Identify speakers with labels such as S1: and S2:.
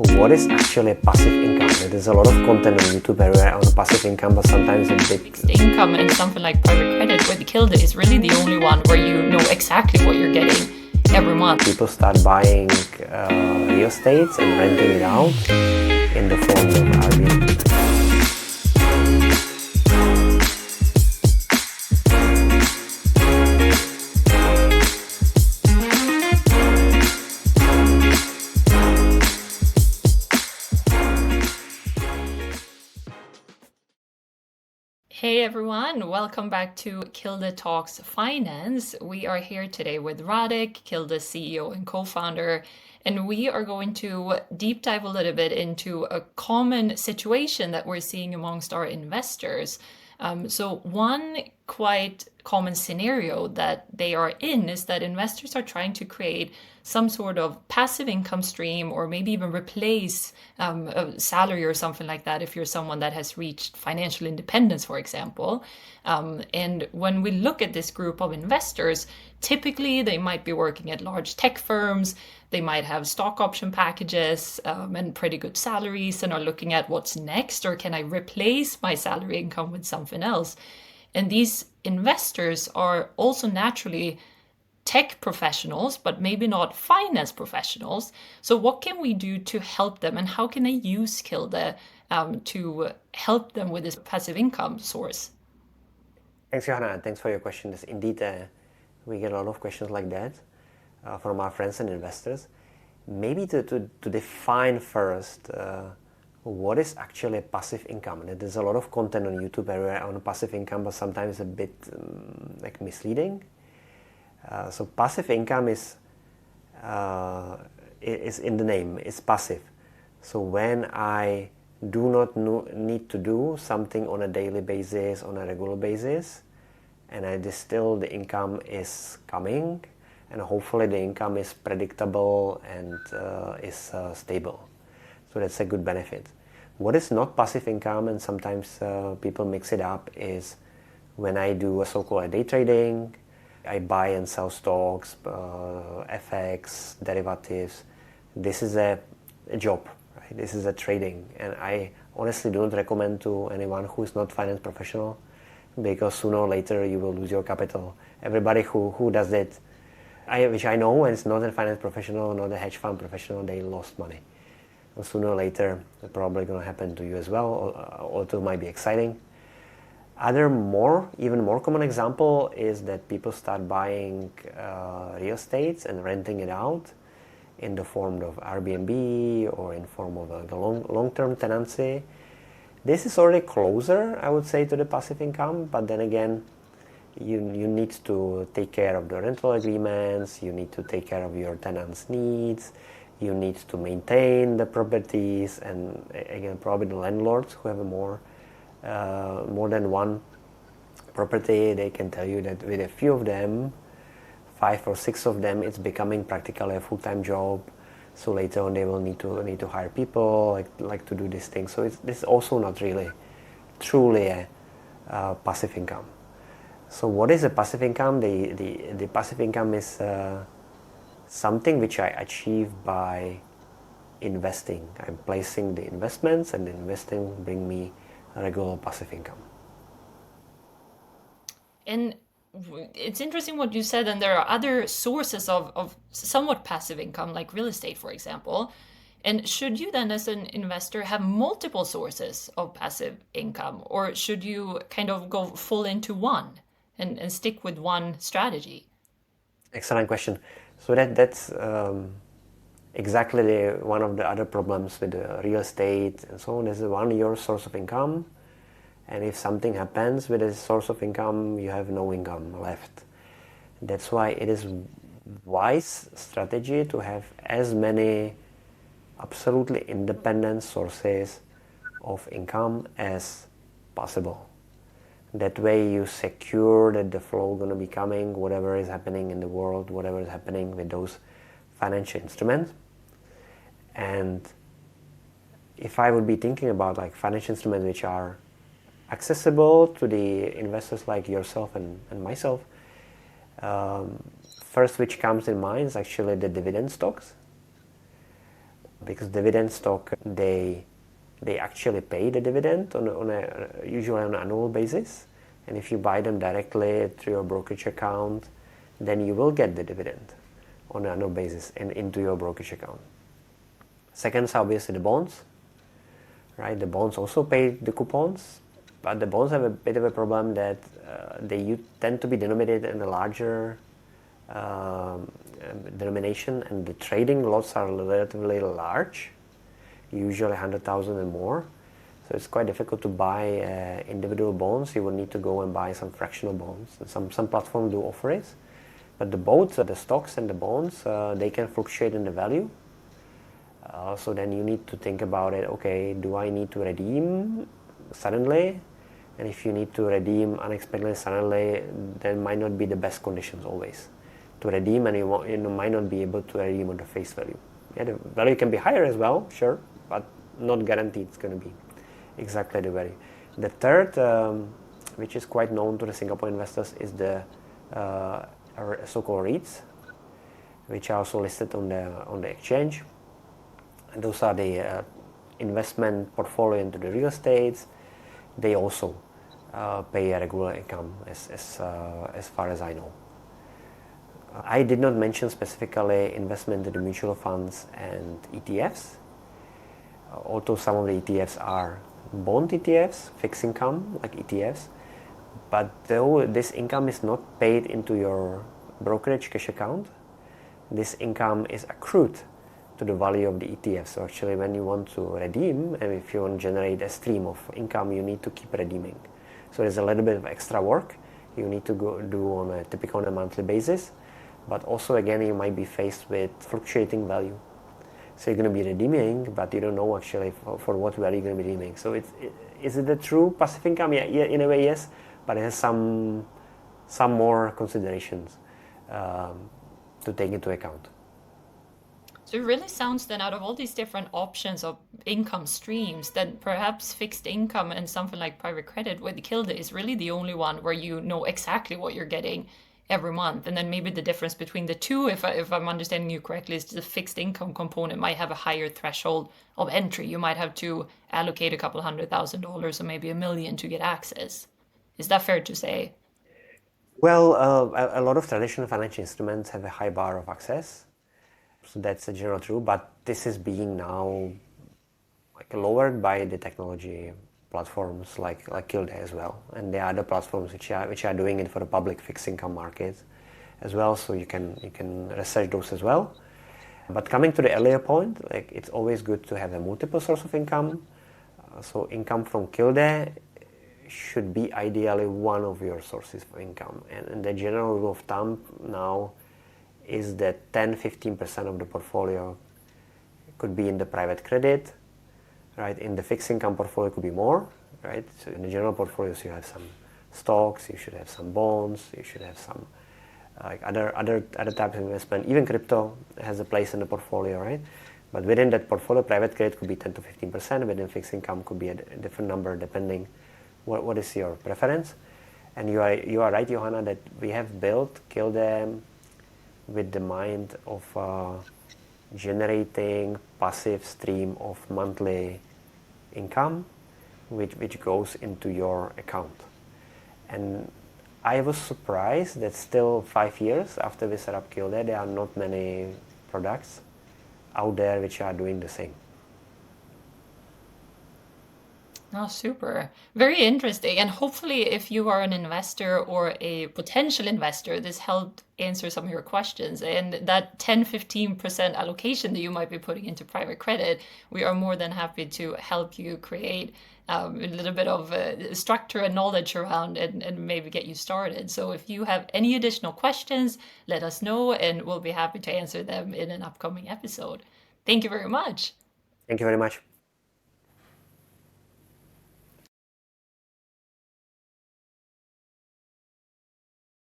S1: What is actually passive income? There's a lot of content on YouTube on passive income, but sometimes a bit...
S2: Fixed income and something like private credit with Kilde is really the only one where you know exactly what you're getting every month.
S1: People start buying real estate and renting it out in the form of Airbnb.
S2: Hey everyone, welcome back to Kilde Talks Finance. We are here today with Radek, Kilde CEO and co-founder, and we are going to deep dive a little bit into a common situation that we're seeing amongst our investors. So one quite common scenario that they are in is that investors are trying to create some sort of passive income stream or maybe even replace a salary or something like that if you're someone that has reached financial independence, for example. And when we look at this group of investors, typically they might be working at large tech firms, they might have stock option packages and pretty good salaries and are looking at what's next, or can I replace my salary income with something else? And these investors are also naturally tech professionals, but maybe not finance professionals. So what can we do to help them, and how can they use Kilde to help them with this passive income source?
S1: Thanks, Johanna, and thanks for your questions. Indeed, we get a lot of questions like that from our friends and investors. Maybe to define first what is actually passive income. And there's a lot of content on YouTube on passive income, but sometimes a bit misleading. So passive income is in the name, it's passive. So when I do not need to do something on a daily basis, on a regular basis, and still the income is coming, and hopefully the income is predictable and is stable. So that's a good benefit. What is not passive income, and sometimes people mix it up, is when I do a so-called day trading, I buy and sell stocks, FX, derivatives. This is a job, right? This is a trading, and I honestly don't recommend to anyone who is not finance professional, because sooner or later you will lose your capital. Everybody who does it, which I know, and it's not a finance professional, not a hedge fund professional, they lost money. And sooner or later, it's probably going to happen to you as well, although it might be exciting. Other even more common example is that people start buying real estate and renting it out in the form of Airbnb or in form of a long-term tenancy. This is already closer, I would say, to the passive income, but then again, you need to take care of the rental agreements, you need to take care of your tenants' needs, you need to maintain the properties, and again, probably the landlords who have more than one property, they can tell you that with a few of them, 5 or 6 of them, it's becoming practically a full-time job. So later on, they will need to hire people like to do this thing. So this is also not really truly a passive income. So what is a passive income? The passive income is something which I achieve by investing. I'm placing the investments, and the investing bring me a regular passive income.
S2: And it's interesting what you said, and there are other sources of somewhat passive income, like real estate, for example. And should you then, as an investor, have multiple sources of passive income, or should you kind of go full into one and stick with one strategy?
S1: Excellent question. So that's exactly one of the other problems with the real estate and so on. Is your source of income, and if something happens with a source of income, you have no income left. That's why it is wise strategy to have as many absolutely independent sources of income as possible. That way you secure that the flow going to be coming, whatever is happening in the world, whatever is happening with those financial instruments. And if I would be thinking about like financial instruments which are accessible to the investors like yourself and myself, first which comes in mind is actually the dividend stocks. because dividend stock, they actually pay the dividend usually on an annual basis. And if you buy them directly through your brokerage account, then you will get the dividend on an annual basis and into your brokerage account. Second is obviously the bonds, right? The bonds also pay the coupons, but the bonds have a bit of a problem that they tend to be denominated in a larger denomination, and the trading lots are relatively large, usually 100,000 and more. So it's quite difficult to buy individual bonds. You will need to go and buy some fractional bonds. Some platforms do offer it, but both the stocks and the bonds, they can fluctuate in the value. So then you need to think about it. Okay, do I need to redeem suddenly? And if you need to redeem unexpectedly suddenly, then might not be the best conditions always to redeem, and you might not be able to redeem on the face value. Yeah, the value can be higher as well, sure, but not guaranteed it's going to be exactly the value. The third, which is quite known to the Singapore investors, is the so-called REITs, which are also listed on the exchange. And those are the investment portfolio into the real estates. They also pay a regular income, as far as I know. I did not mention specifically investment in the mutual funds and ETFs. Although some of the ETFs are bond ETFs, fixed income like ETFs, but though this income is not paid into your brokerage cash account, this income is accrued to the value of the ETF. So actually when you want to redeem, and if you want to generate a stream of income, you need to keep redeeming. So there's a little bit of extra work you need to go do on a monthly basis, but also again you might be faced with fluctuating value. So you're going to be redeeming, but you don't know actually for what value you're going to be redeeming. So is it a true passive income? Yeah, in a way yes, but it has some more considerations to take into account.
S2: So it really sounds then, out of all these different options of income streams, that perhaps fixed income and something like private credit with Kilde is really the only one where you know exactly what you're getting every month. And then maybe the difference between the two, if I'm understanding you correctly, is the fixed income component might have a higher threshold of entry. You might have to allocate a couple $100,000 or maybe $1 million to get access. Is that fair to say?
S1: Well, a lot of traditional financial instruments have a high bar of access. So that's a general true, but this is being now lowered by the technology platforms like Kilde as well, and there are other platforms which are doing it for the public fixed income market as well. So you can research those as well. But coming to the earlier point, it's always good to have a multiple source of income. So income from Kilde should be ideally one of your sources for income, and the general rule of thumb now is that 10-15% of the portfolio could be in the private credit, right? In the fixed income portfolio, it could be more, right? So in the general portfolios, you have some stocks, you should have some bonds, you should have some other types of investment. Even crypto has a place in the portfolio, right? But within that portfolio, private credit could be 10-15%. Within fixed income, could be a different number depending what is your preference. And you are right, Johanna, that we have built Kilde with the mind of generating passive stream of monthly income which goes into your account. And I was surprised that still 5 years after we set up Kilde, there are not many products out there which are doing the same.
S2: Oh, super. Very interesting. And hopefully, if you are an investor or a potential investor, this helped answer some of your questions. And that 10-15% allocation that you might be putting into private credit, we are more than happy to help you create a little bit of structure and knowledge around and maybe get you started. So if you have any additional questions, let us know and we'll be happy to answer them in an upcoming episode. Thank you very much.
S1: Thank you very much.